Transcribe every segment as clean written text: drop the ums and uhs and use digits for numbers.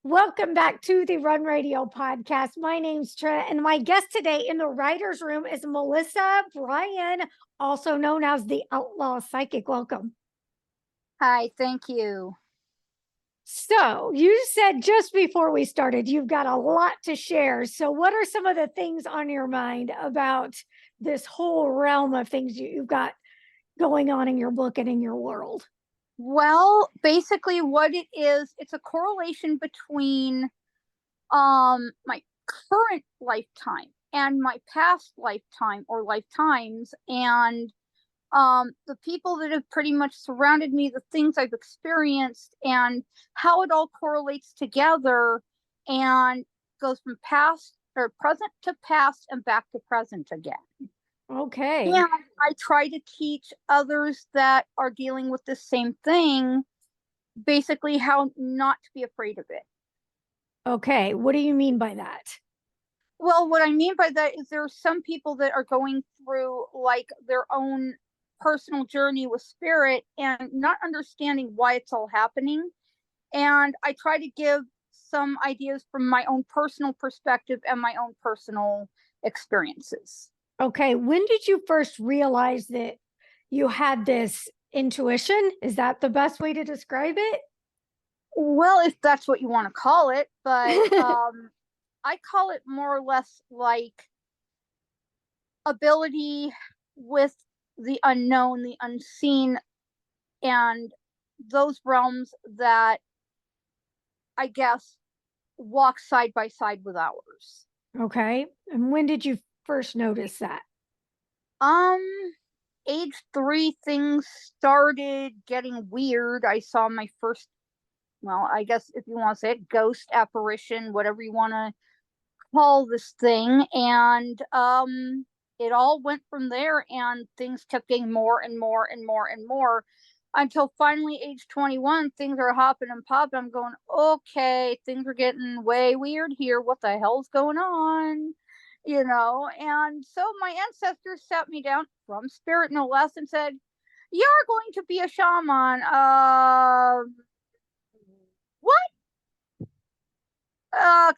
Welcome back to the Run Radio podcast. My name's Trina, and my guest today in the writer's room is Melissa Bryan, also known as the Outlaw Psychic. Welcome. Hi, thank you. So, you said just before we started, you've got a lot to share. So, what are some of the things on your mind about this whole realm of things you've got going on in your book and in your world? Well, basically what it is, it's a correlation between my current lifetime and my past lifetime or lifetimes, and the people that have pretty much surrounded me, the things I've experienced, and how it all correlates together and goes from past or present to past and back to present again. Okay. And I try to teach others that are dealing with the same thing, basically how not to be afraid of it. Okay. What do you mean by that? Well, what I mean by that is there are some people that are going through like their own personal journey with spirit and not understanding why it's all happening. And I try to give some ideas from my own personal perspective and my own personal experiences. Okay. When did you first realize that you had this intuition? Is that the best way to describe it? Well, if that's what you want to call it, but I call it more or less like ability with the unknown, the unseen, and those realms that I guess walk side by side with ours. Okay. And when did you first notice that? Um, age 3, things started getting weird. I saw my first, well, I guess if you want to say it, ghost apparition, whatever you want to call this thing. And it all went from there, and things kept getting more and more and more and more until finally age 21, things are hopping and popping. I'm going, okay, things are getting way weird here. What the hell's going on? And so my ancestors sat me down, from spirit no less, and said, you're going to be a shaman. What?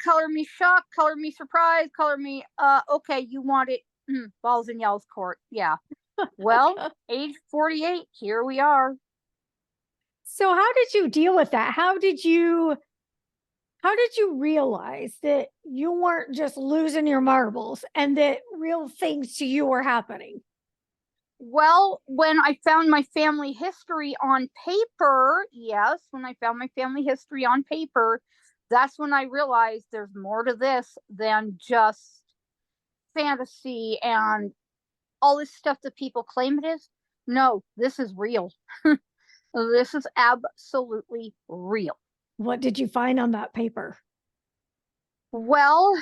Color me shocked, color me surprised, color me, okay, you want it. Balls and yells court. Yeah. Well, age 48, here we are. So how did you deal with that? How did you realize that you weren't just losing your marbles and that real things to you were happening? Well, when I found my family history on paper, yes, when I found my family history on paper, that's when I realized there's more to this than just fantasy and all this stuff that people claim it is. No, this is real. This is absolutely real. What did you find on that paper? Well,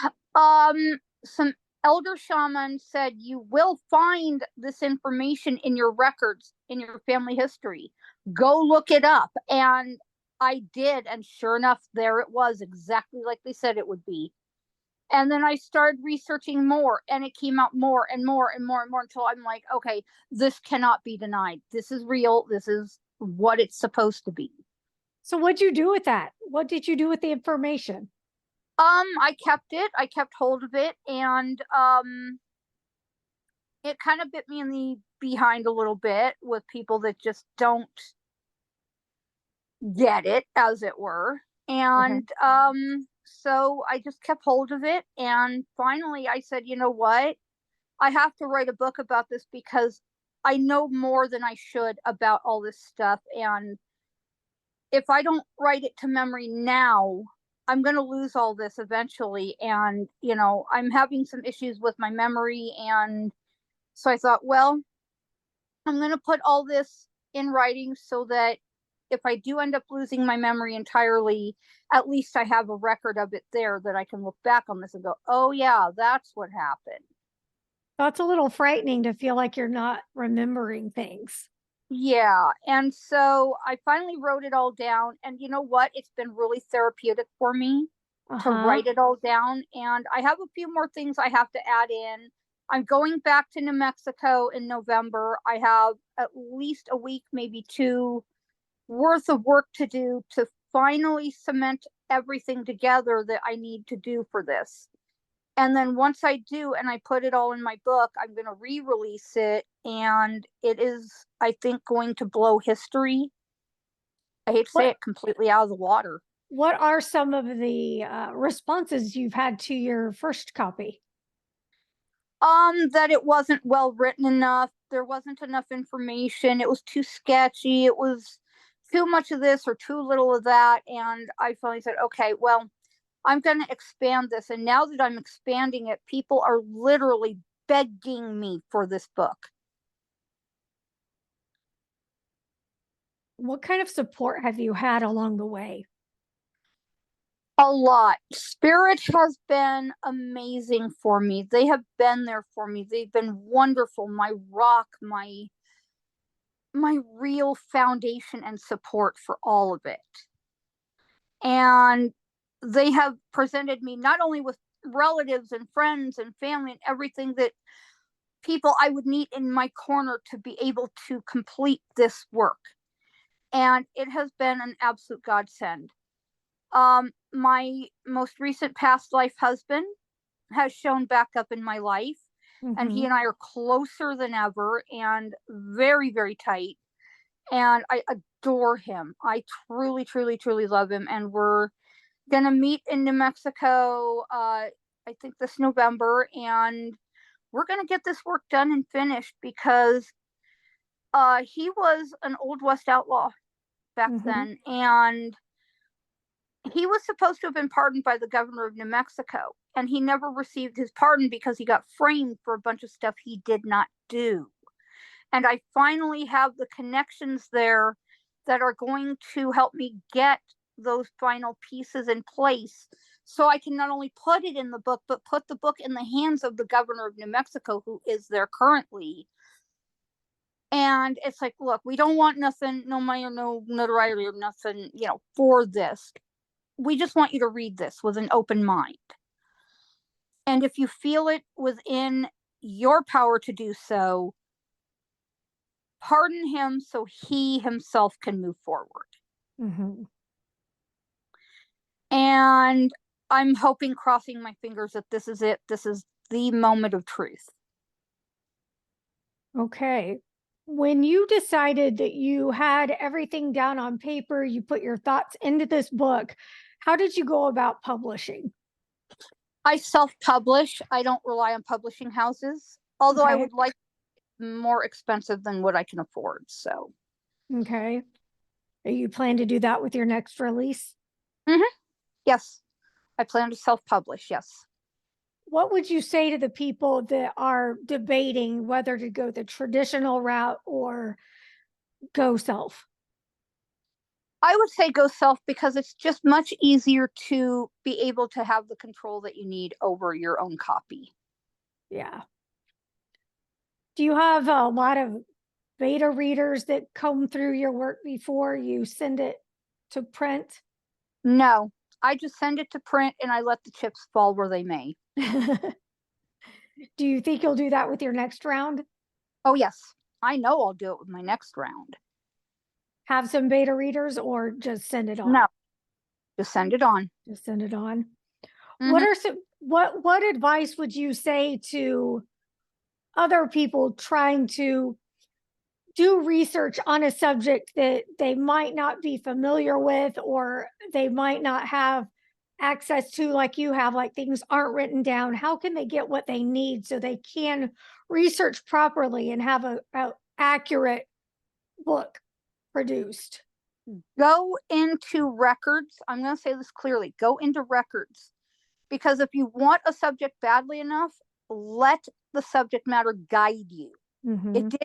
some elder shaman said you will find this information in your records, in your family history. Go look it up. And I did, and sure enough, there it was, exactly like they said it would be. And then I started researching more, and it came out more and more and more and more until I'm like, okay, this cannot be denied. This is real. This is what it's supposed to be. So what'd you do with that? What did you do with the information? I kept it. I kept hold of it, and it kind of bit me in the behind a little bit with people that just don't get it, as it were. And so I just kept hold of it, and finally I said, you know what? I have to write a book about this because I know more than I should about all this stuff, and if I don't write it to memory now, I'm going to lose all this eventually. And, I'm having some issues with my memory. And so I thought, well, I'm going to put all this in writing so that if I do end up losing my memory entirely, at least I have a record of it there that I can look back on this and go, oh, yeah, that's what happened. That's a little frightening to feel like you're not remembering things. Yeah. And so I finally wrote it all down. And you know what? It's been really therapeutic for me to write it all down. And I have a few more things I have to add in. I'm going back to New Mexico in November. I have at least a week, maybe 2 worth of work to do to finally cement everything together that I need to do for this. And then once I do and I put it all in my book, I'm going to re-release it. And it is, I think, going to blow history. I hate to say it, completely out of the water. What are some of the responses you've had to your first copy? That it wasn't well written enough. There wasn't enough information. It was too sketchy. It was too much of this or too little of that. And I finally said, okay, well, I'm going to expand this. And now that I'm expanding it, people are literally begging me for this book. What kind of support have you had along the way? A lot. Spirit has been amazing for me. They have been there for me. They've been wonderful. My rock, my real foundation and support for all of it. And they have presented me not only with relatives and friends and family and everything, that people I would need in my corner to be able to complete this work. And it has been an absolute godsend. My most recent past life husband has shown back up in my life, and he and I are closer than ever and very, very tight. And I adore him. I truly, truly, truly love him. And we're going to meet in New Mexico, I think this November, and we're going to get this work done and finished, because he was an Old West outlaw back then. And he was supposed to have been pardoned by the governor of New Mexico, and he never received his pardon because he got framed for a bunch of stuff he did not do. And I finally have the connections there that are going to help me get those final pieces in place, so I can not only put it in the book, but put the book in the hands of the governor of New Mexico, who is there currently. And it's like, look, we don't want nothing, no money or no notoriety or nothing, for this. We just want you to read this with an open mind. And if you feel it within your power to do so, pardon him so he himself can move forward. And I'm hoping, crossing my fingers, that this is it. This is the moment of truth. Okay. When you decided that you had everything down on paper, you put your thoughts into this book, how did you go about publishing? I self-publish. I don't rely on publishing houses, although I would like more expensive than what I can afford. So, okay. Are you plan to do that with your next release? Yes, I plan to self-publish. Yes. What would you say to the people that are debating whether to go the traditional route or go self? I would say go self, because it's just much easier to be able to have the control that you need over your own copy. Yeah. Do you have a lot of beta readers that comb through your work before you send it to print? No, I just send it to print and I let the chips fall where they may. Do you think you'll do that with your next round? Oh, yes. I know I'll do it with my next round. Have some beta readers, or just send it on? No, just send it on. Just send it on. What are some, what advice would you say to other people trying to do research on a subject that they might not be familiar with, or they might not have access to, like you have, like things aren't written down? How can they get what they need so they can research properly and have a accurate book produced? Go into records. I'm going to say this clearly. Go into records, because if you want a subject badly enough, let the subject matter guide you. It did,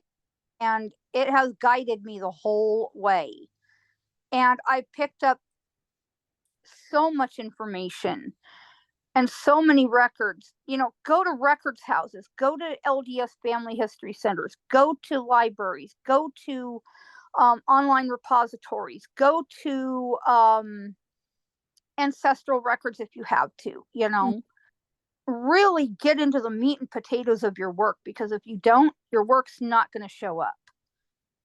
and it has guided me the whole way. And I picked up so much information and so many records. Go to records houses, go to LDS family history centers, go to libraries, go to online repositories, go to ancestral records if you have to, really get into the meat and potatoes of your work, because if you don't, your work's not going to show up.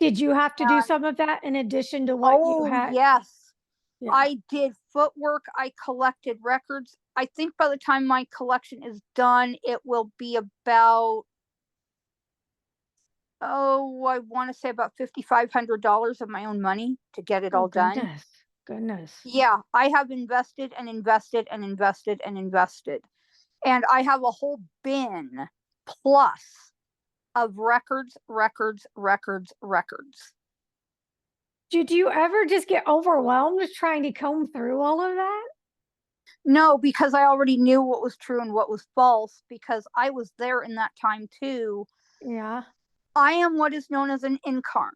Did you have to do some of that in addition to what you had? Yes. Yeah. I did footwork. I collected records. I think by the time my collection is done, it will be about, oh, I want to say about $5,500 of my own money to get it Oh, all done. goodness. Goodness. Yeah, I have invested and invested and invested and invested. And I have a whole bin plus of records, records, records, records. Did you ever just get overwhelmed trying to comb through all of that? No, because I already knew what was true and what was false because I was there in that time too. Yeah. I am what is known as an incarn.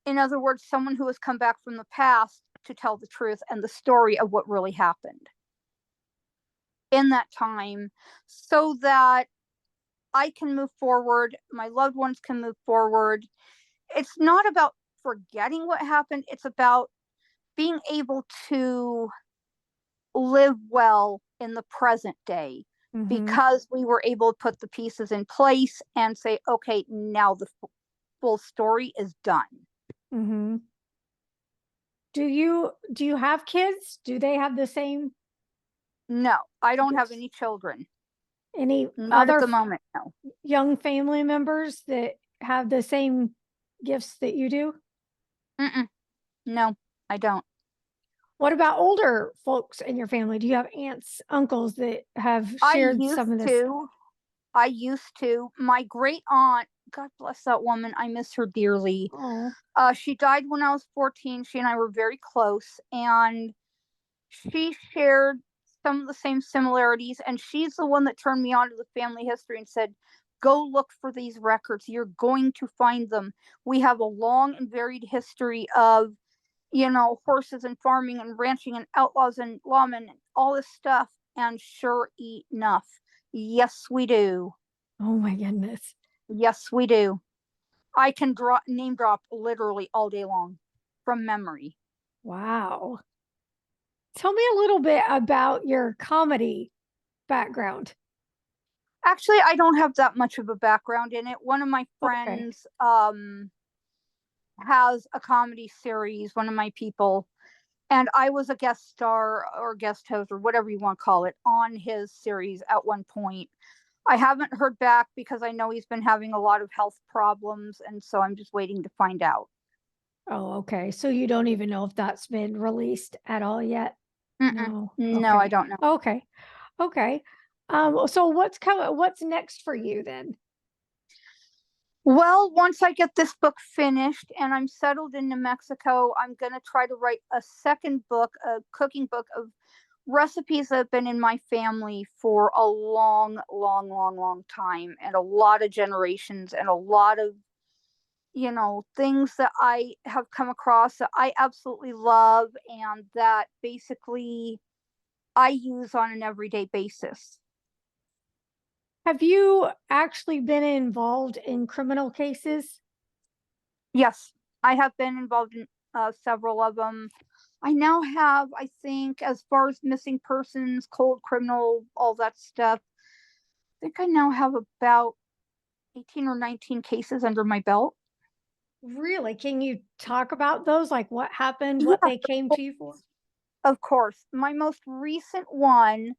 In other words, someone who has come back from the past to tell the truth and the story of what really happened in that time so that I can move forward, my loved ones can move forward. It's not about forgetting what happened, it's about being able to live well in the present day Mm-hmm. because we were able to put the pieces in place and say, okay, now the full story is done. Mm-hmm. Do you have kids? Do they have the same No, I don't have gifts? any children. Any Not at other the moment, no. young family members that have the same gifts that you do? Mm-mm, no, I don't. What about older folks in your family? Do you have aunts, uncles that have I shared used some of this? to. I used to. My great aunt, God bless that woman, I miss her dearly. Oh, She died when I was 14. She and I were very close, and she shared some of the same similarities. And she's the one that turned me on to the family history and said, go look for these records. You're going to find them. We have a long and varied history of, horses and farming and ranching and outlaws and lawmen and all this stuff. And sure enough, yes, we do. oh my goodness. Yes, we do. I can name drop literally all day long from memory. Wow. Tell me a little bit about your comedy background. Actually, I don't have that much of a background in it. One of my Okay. friends has a comedy series, one of my people, and I was a guest star or guest host or whatever you want to call it on his series at one point. I haven't heard back because I know he's been having a lot of health problems, and so I'm just waiting to find out. Oh, okay. So you don't even know if that's been released at all yet? Mm-mm. No. No, I Okay. don't know. Okay. Okay. So what's coming, what's next for you then? Well, once I get this book finished and I'm settled in New Mexico, I'm going to try to write a second book, a cooking book of recipes that have been in my family for a long, long, long, long time and a lot of generations and a lot of, things that I have come across that I absolutely love and that basically I use on an everyday basis. Have you actually been involved in criminal cases? Yes, I have been involved in several of them. I now have, I think, as far as missing persons, cold criminal, all that stuff, I think I now have about 18 or 19 cases under my belt. Really? Can you talk about those? Like what happened, what Yeah, they came to you for? of course. My most recent one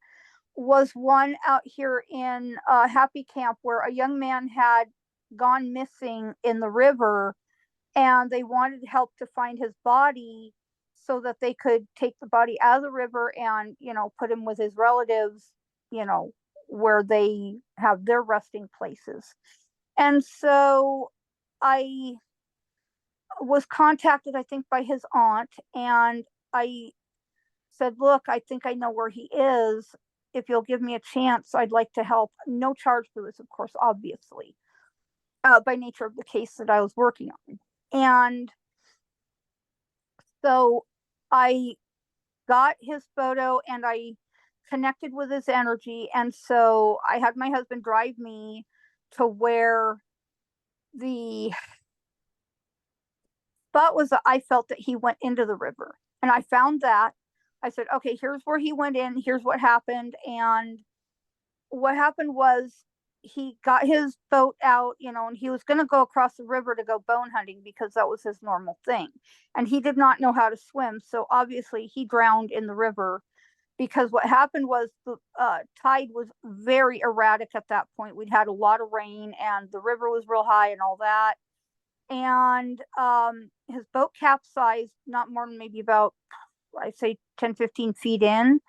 was one out here in Happy Camp where a young man had gone missing in the river and they wanted help to find his body so that they could take the body out of the river and put him with his relatives, you know where they have their resting places. And so I was contacted, I think, by his aunt, and I said, look, I think I know where he is. If you'll give me a chance, I'd like to help. No charge for this, of course, obviously, by nature of the case that I was working on. And so I got his photo and I connected with his energy. And so I had my husband drive me to where the spot was that I felt that he went into the river. And I found that. I said, okay, here's where he went in, here's what happened. And what happened was he got his boat out, and he was going to go across the river to go bone hunting because that was his normal thing. And he did not know how to swim. So obviously he drowned in the river, because what happened was the tide was very erratic at that point. We'd had a lot of rain and the river was real high and all that. And his boat capsized not more than maybe about, I'd say 10, 15 feet in.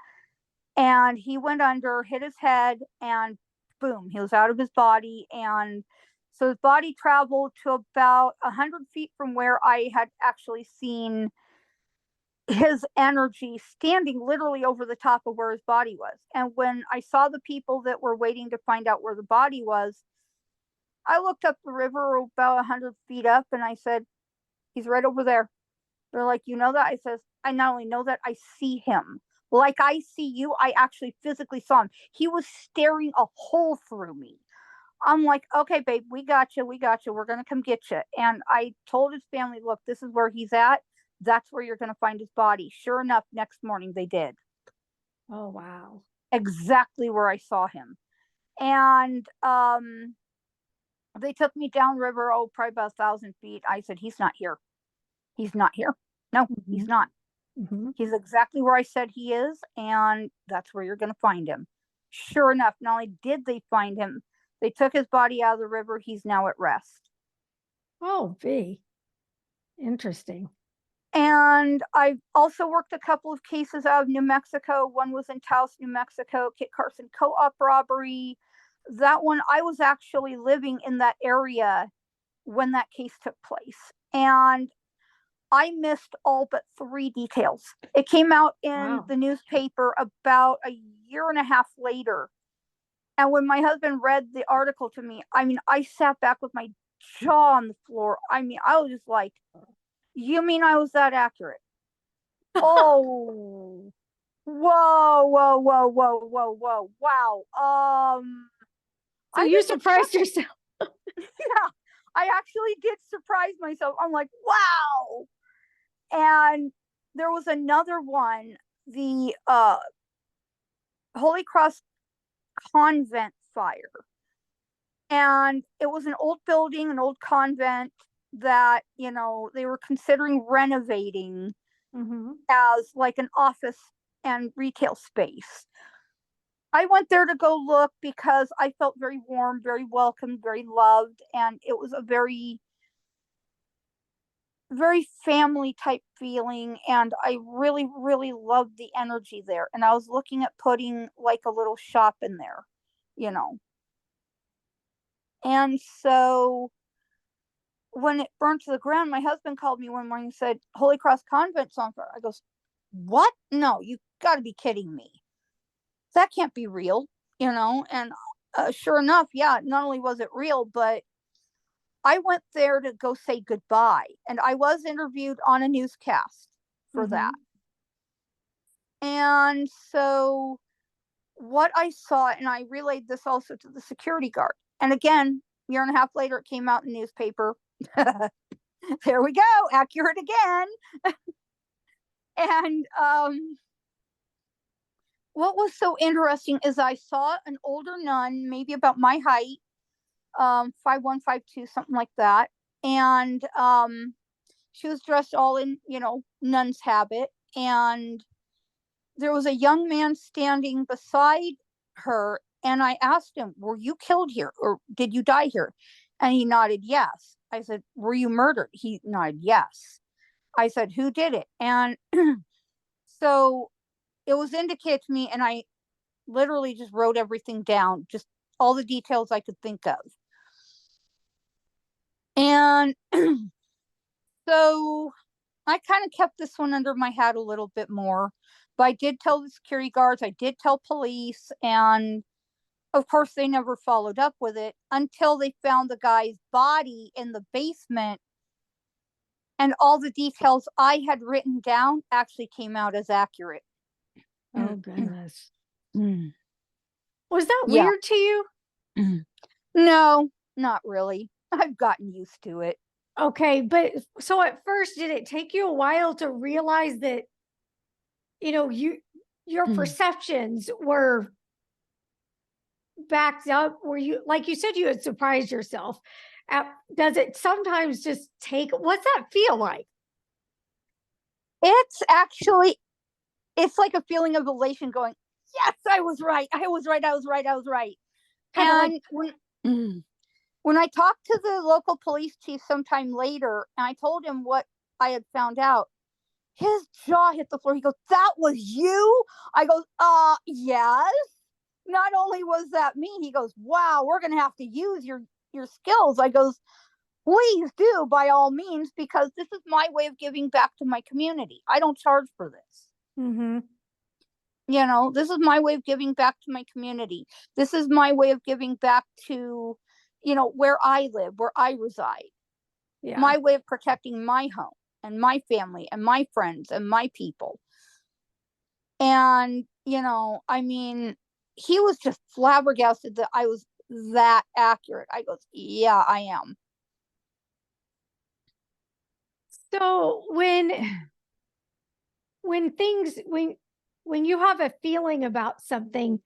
And he went under, hit his head, and boom, he was out of his body. And so his body traveled to about 100 feet from where I had actually seen his energy standing literally over the top of where his body was. And when I saw the people that were waiting to find out where the body was, I looked up the river about 100 feet up and I said, he's right over there. They're like, you know that? I says, I not only know that, I see him. Like I see you, I actually physically saw him. He was staring a hole through me. I'm like, okay, babe, we got you. We're going to come get you. And I told his family, look, this is where he's at. That's where you're going to find his body. Sure enough, next morning they did. Oh, wow. Exactly where I saw him. And they took me downriver, probably about 1,000 feet. I said, he's not here. He's not here. No, he's not. He's exactly where I said he is, and that's where you're going to find him. Sure enough, not only did they find him, they took his body out of the river. He's now at rest. Oh, V. Interesting. And I also worked a couple of cases out of New Mexico. One was in Taos, New Mexico, Kit Carson co-op robbery. That one, I was actually living in that area when that case took place. And I missed all but 3 details. It came out in the newspaper about a year and a half later. And when my husband read the article to me, I mean, I sat back with my jaw on the floor. I mean, I was just like, you mean I was that accurate? Oh, whoa, wow. So you surprised yourself. Yeah, I actually did surprise myself. I'm like, wow. And there was another one, the Holy Cross convent fire. And it was an old building, an old convent that, they were considering renovating as like an office and retail space. I went there to go look because I felt very warm, very welcome, very loved. And it was a very, very family type feeling. And I really, really loved the energy there. And I was looking at putting like a little shop in there, And so when it burned to the ground, my husband called me one morning and said, Holy Cross Convent's on fire. I goes, what? No, you got to be kidding me. That can't be real, And sure enough, yeah, not only was it real, but I went there to go say goodbye. And I was interviewed on a newscast for that. And so what I saw, and I relayed this also to the security guard. And again, a year and a half later, it came out in the newspaper. There we go, accurate again. And what was so interesting is I saw an older nun, maybe about my height, 5'1", 5'2", something like that. And she was dressed all in, nun's habit. And there was a young man standing beside her. And I asked him, were you killed here or did you die here? And he nodded yes. I said, were you murdered? He nodded yes. I said, who did it? And so it was indicated to me, and I literally just wrote everything down, just all the details I could think of. And so I kind of kept this one under my hat a little bit more, but I did tell the security guards, I did tell police, and of course they never followed up with it until they found the guy's body in the basement. And all the details I had written down actually came out as accurate. Oh, goodness. Was that weird to you? No, not really. I've gotten used to it. Okay, but so at first, did it take you a while to realize that, your perceptions were backed up, were you, like you said, you had surprised yourself. Does it sometimes just take, what's that feel like? It's actually, it's like a feeling of elation going, yes, I was right. I was right. I was right. I was right. Kind of like, When I talked to the local police chief sometime later and I told him what I had found out, his jaw hit the floor. He goes, "That was you?" I go, yes. Not only was that me, he goes, "Wow, we're going to have to use your skills." I goes, "Please do, by all means, because this is my way of giving back to my community. I don't charge for this." mm-hmm. This is my way of giving back to my community. This is my way of giving back to, where I live, where I reside. Yeah. My way of protecting my home and my family and my friends and my people. And, I mean, he was just flabbergasted that I was that accurate. I goes, "Yeah, I am." So when things when you have a feeling about something,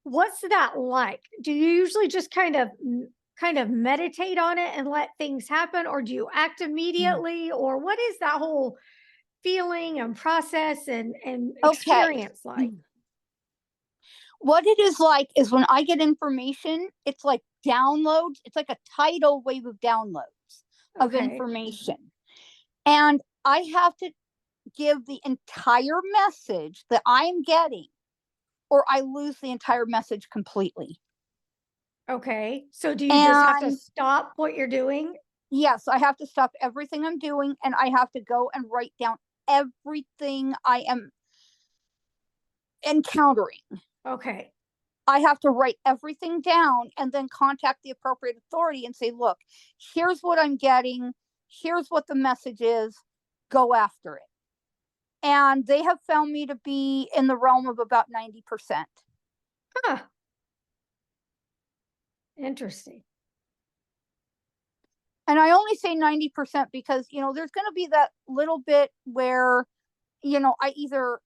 what's that like? Do you usually just kind of meditate on it and let things happen, or do you act immediately, or what is that whole feeling and process and Okay. experience like? What it is like is when I get information, it's like downloads. It's like a tidal wave of downloads of Okay. information. And I have to give the entire message that I'm getting, or I lose the entire message completely. Okay. So do you just have to And stop what you're doing? yes, I have to stop everything I'm doing and I have to go and write down everything I am encountering. Okay. I have to write everything down and then contact the appropriate authority and say, "Look, here's what I'm getting. Here's what the message is. Go after it." And they have found me to be in the realm of about 90%. Huh. Interesting. And I only say 90% because, there's going to be that little bit where, I either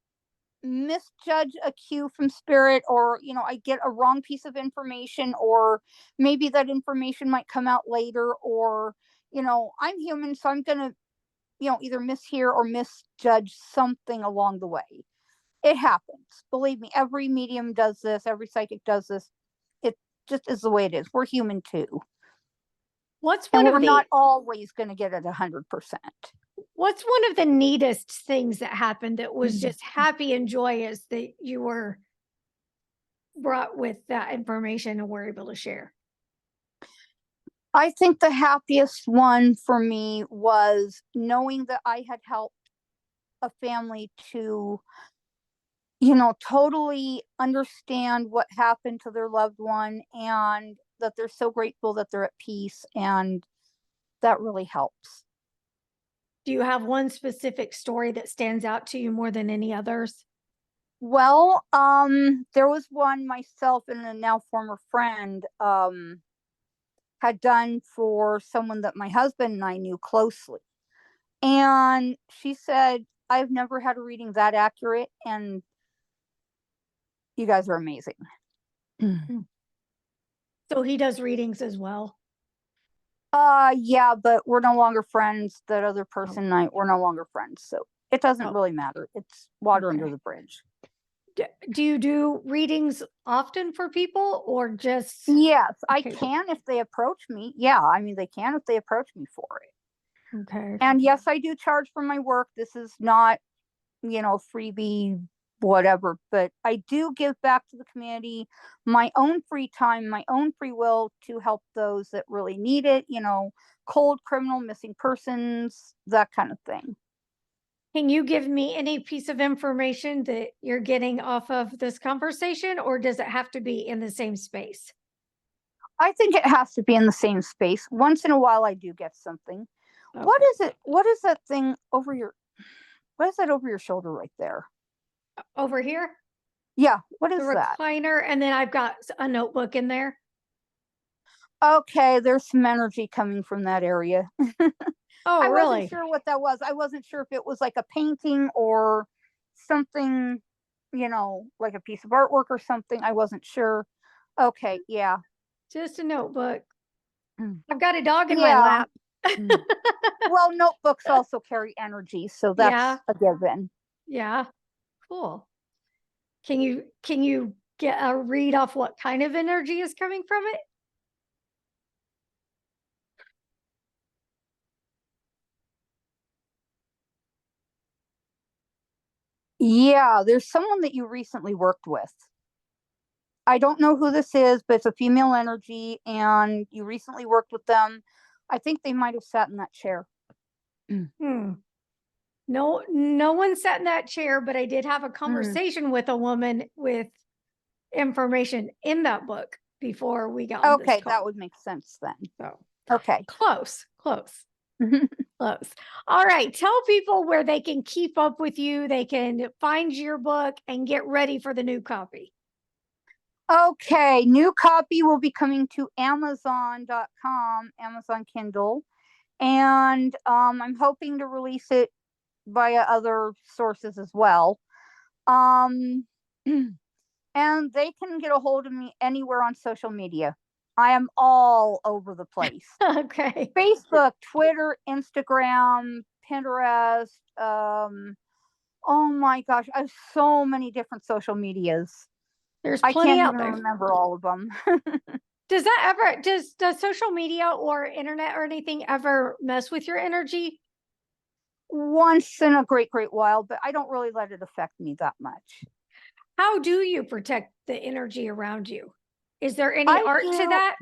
misjudge a cue from spirit, or I get a wrong piece of information, or maybe that information might come out later, or I'm human, so I'm gonna either mishear or misjudge something along the way. It happens, believe me. Every medium does this, every psychic does this. It just is the way it is. We're human too, What's and one we're of not the always going to get it 100%. What's one of the neatest things that happened that was just happy and joyous that you were brought with that information and were able to share? I think the happiest one for me was knowing that I had helped a family to, totally understand what happened to their loved one, and that they're so grateful that they're at peace. And that really helps. Do you have one specific story that stands out to you more than any others? Well, there was one myself and a now former friend had done for someone that my husband and I knew closely. And she said, "I've never had a reading that accurate, and you guys are amazing." So he does readings as well. Yeah, but we're no longer friends. That other Oh, person and I, we're no longer friends. So it doesn't oh, really matter. It's water under okay. the bridge. Do you do readings often for people, or just Yes, I okay? can if they approach me. Yeah, I mean, they can if they approach me for it. Okay. And yes, I do charge for my work. This is not, freebie, whatever, but I do give back to the community, my own free time, my own free will, to help those that really need it, cold criminal, missing persons, that kind of thing. Can you give me any piece of information that you're getting off of this conversation, or does it have to be in the same space? I think it has to be in the same space. Once in a while, I do get something. Okay. What is it? What is that thing over your? What is that over your shoulder right there? Over here, Yeah, what the is that? recliner, and then I've got a notebook in there. Okay, there's some energy coming from that area. Oh, I wasn't really? sure what that was. I wasn't sure if it was like a painting or something, like a piece of artwork or something. I wasn't sure. Okay, yeah. Just a notebook. Mm. I've got a dog in my Yeah. lap. Well, notebooks also carry energy, so that's Yeah. a given. Yeah. Cool. Can you get a read off what kind of energy is coming from it? Yeah, there's someone that you recently worked with. I don't know who this is, but it's a female energy, and you recently worked with them. I think they might have sat in that chair. Hmm. No one sat in that chair, but I did have a conversation with a woman with information in that book before we got on this Okay, call. that would make sense then. So Okay. close. Close. All right. Tell people where they can keep up with you. They can find your book and get ready for the new copy. Okay, new copy will be coming to Amazon.com, Amazon Kindle, and I'm hoping to release it via other sources as well. And they can get a hold of me anywhere on social media. I am all over the place. Okay. Facebook, Twitter, Instagram, Pinterest. Oh my gosh, I have so many different social medias. There's I plenty can't out even there. remember all of them. Does social media or internet or anything ever mess with your energy? Once in a great while, but I don't really let it affect me that much. How do you protect the energy around you? Is there any I art to that?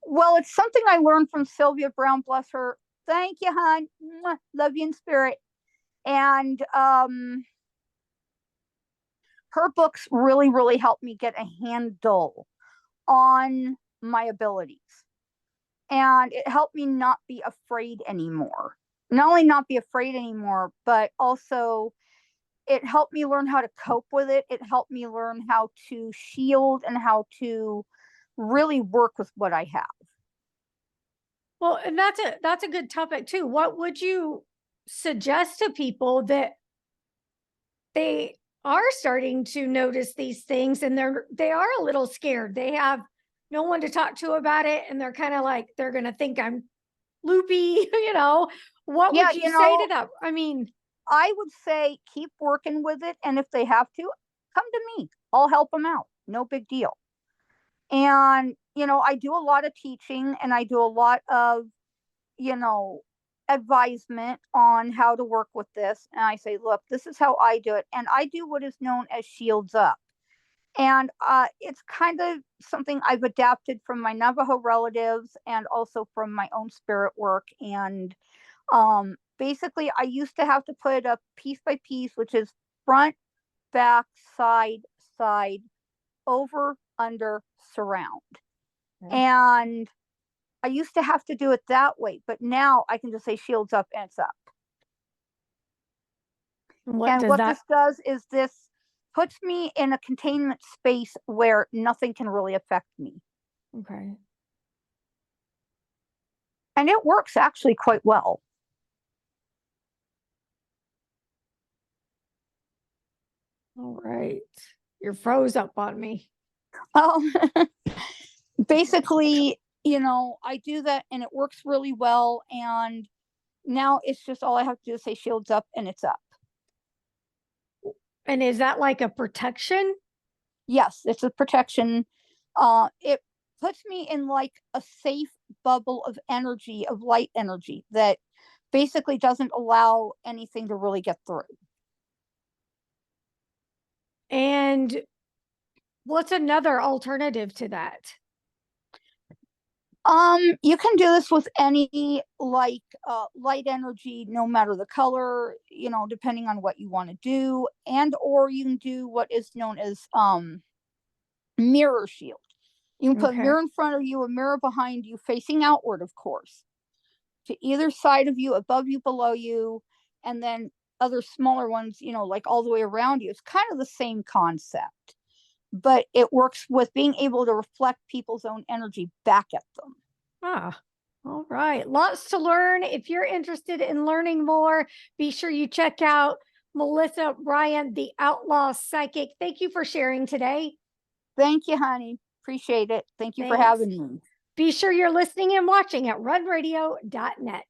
Well, it's something I learned from Sylvia Brown, bless her. Thank you, hon. Mwah. Love you in spirit. And her books really helped me get a handle on my abilities. And it helped me not be afraid anymore. Not only not be afraid anymore, but also it helped me learn how to cope with it. It helped me learn how to shield and how to really work with what I have. Well, and that's a good topic too. What would you suggest to people that they are starting to notice these things and they are a little scared? They have no one to talk to about it and they're kind of like they're going to think I'm loopy, What Yeah, would you say to that? I mean, I would say keep working with it. And if they have to, come to me. I'll help them out. No big deal. And, I do a lot of teaching and I do a lot of, you know, advisement on how to work with this. And I say, look, this is how I do it. And I do what is known as shields up. And it's kind of something I've adapted from my Navajo relatives and also from my own spirit work. And basically, I used to have to put it up piece by piece, which is front, back, side, over, under, surround. And I used to have to do it that way, but now I can just say shields up and it's up. what This does is this puts me in a containment space where nothing can really affect me. Okay. And it works actually quite well. All right. You're froze up on me. Basically, I do that and it works really well. And now it's just all I have to do is say shields up and it's up. And is that like a protection? Yes, it's a protection. It puts me in like a safe bubble of energy, of light energy that basically doesn't allow anything to really get through. And what's another alternative to that? You can do this with any light energy, no matter the color, depending on what you want to do, and or you can do what is known as mirror shield. You can put a mirror in front of you, a mirror behind you, facing outward, of course, to either side of you, above you, below you, and then other smaller ones, like all the way around you. It's kind of the same concept, but it works with being able to reflect people's own energy back at them. All right. Lots to learn. If you're interested in learning more, be sure you check out Melissa Bryant, the Outlaw Psychic. Thank you for sharing today. Thank you, honey. Appreciate it. Thank you for Thanks. having me. Be sure you're listening and watching at runradio.net.